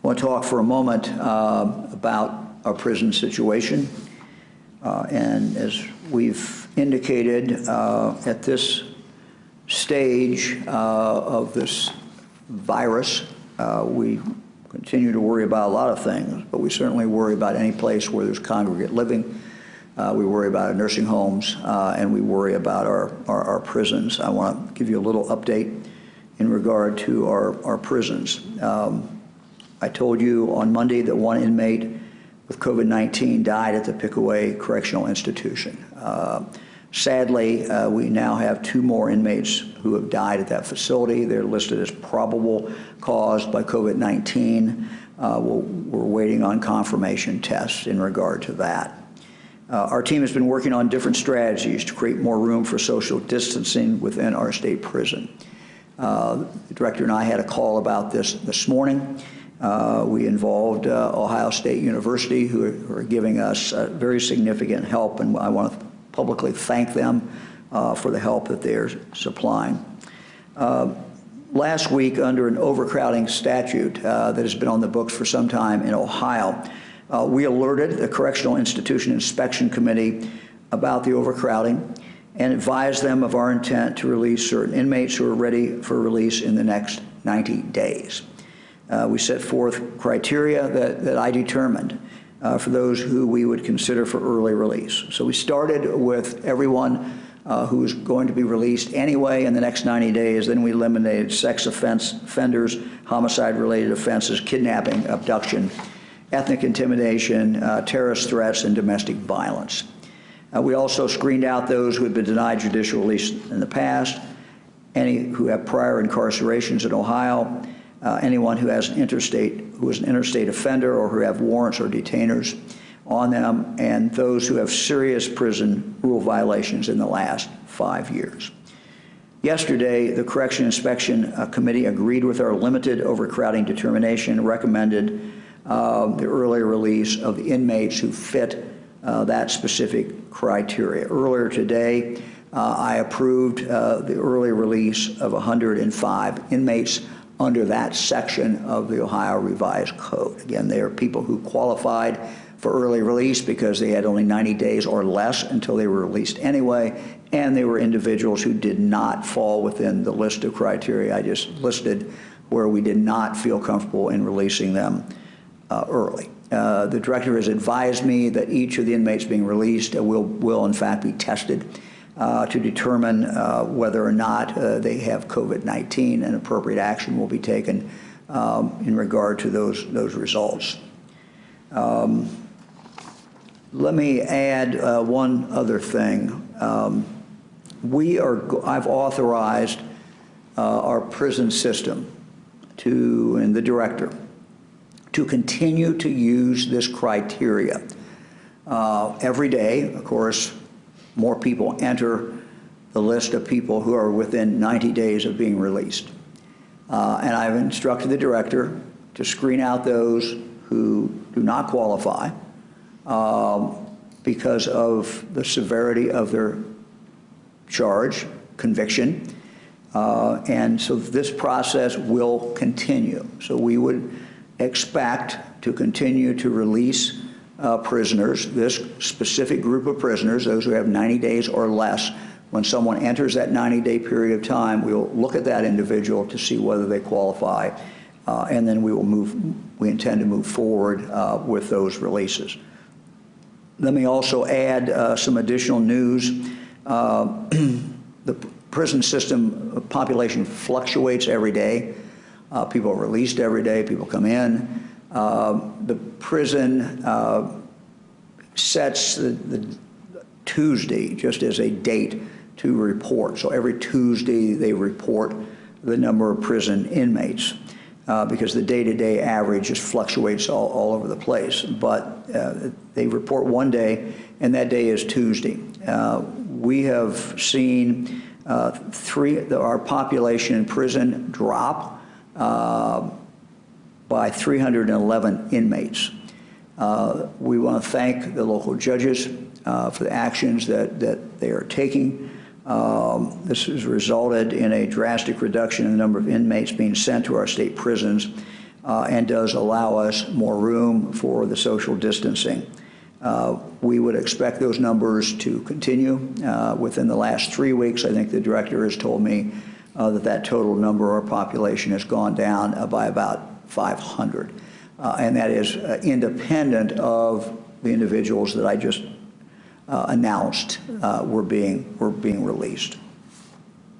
want to talk for a moment about our prison situation. And as we've indicated, at this stage of this virus, we continue to worry about a lot of things, but we certainly worry about any place where there's congregate living. We worry about our nursing homes, and we worry about our prisons. I want to give you a little update in regard to our prisons. I told you on Monday that one inmate with COVID-19 died at the Pickaway Correctional Institution. Sadly, we now have 2 more inmates who have died at that facility. They're listed as probable caused by COVID-19. We're waiting on confirmation tests in regard to that. Our team has been working on different strategies to create more room for social distancing within our state prison. The director and I had a call about this morning. We involved Ohio State University, who are giving us very significant help, and I want to publicly thank them for the help that they're supplying. Last week, under an overcrowding statute that has been on the books for some time in Ohio, we alerted the Correctional Institution Inspection Committee about the overcrowding and advised them of our intent to release certain inmates who are ready for release in the next 90 days. We set forth criteria that I determined for those who we would consider for early release. So we started with everyone who is going to be released anyway in the next 90 days. Then we eliminated sex offenders, homicide-related offenses, kidnapping, abduction, ethnic intimidation, terrorist threats, and domestic violence. We also screened out those who had been denied judicial release in the past, any who have prior incarcerations in Ohio, anyone who is an interstate offender or who have warrants or detainers on them, and those who have serious prison rule violations in the last 5 years. Yesterday, the Correction Inspection Committee agreed with our limited overcrowding determination and recommended the early release of the inmates who fit that specific criteria. Earlier today, I approved the early release of 105 inmates under that section of the Ohio Revised Code. Again, they are people who qualified for early release because they had only 90 days or less until they were released anyway, and they were individuals who did not fall within the list of criteria I just listed where we did not feel comfortable in releasing them early. The director has advised me that each of the inmates being released will in fact be tested to determine whether or not they have COVID-19, and appropriate action will be taken in regard to those results. Let me add one other thing. I've authorized our prison system and the director to continue to use this criteria. Every day, of course, more people enter the list of people who are within 90 days of being released. And I've instructed the director to screen out those who do not qualify because of the severity of their charge, conviction. And so this process will continue. So we would expect to continue to release prisoners, this specific group of prisoners, those who have 90 days or less. When someone enters that 90-day period of time, we'll look at that individual to see whether they qualify, and then we intend to move forward with those releases. Let me also add some additional news. The prison system population fluctuates every day. People are released every day, people come in. The prison sets the Tuesday just as a date to report. So every Tuesday they report the number of prison inmates because the day-to-day average just fluctuates all over the place. But they report one day, and that day is Tuesday. We have seen our population in prison drop by 311 inmates. We want to thank the local judges for the actions that they are taking. This has resulted in a drastic reduction in the number of inmates being sent to our state prisons. and does allow us more room for the social distancing. We would expect those numbers to continue. Within the last 3 weeks, I think the director has told me that total number of population has gone down by about 500. And that is independent of the individuals that I just announced were being released.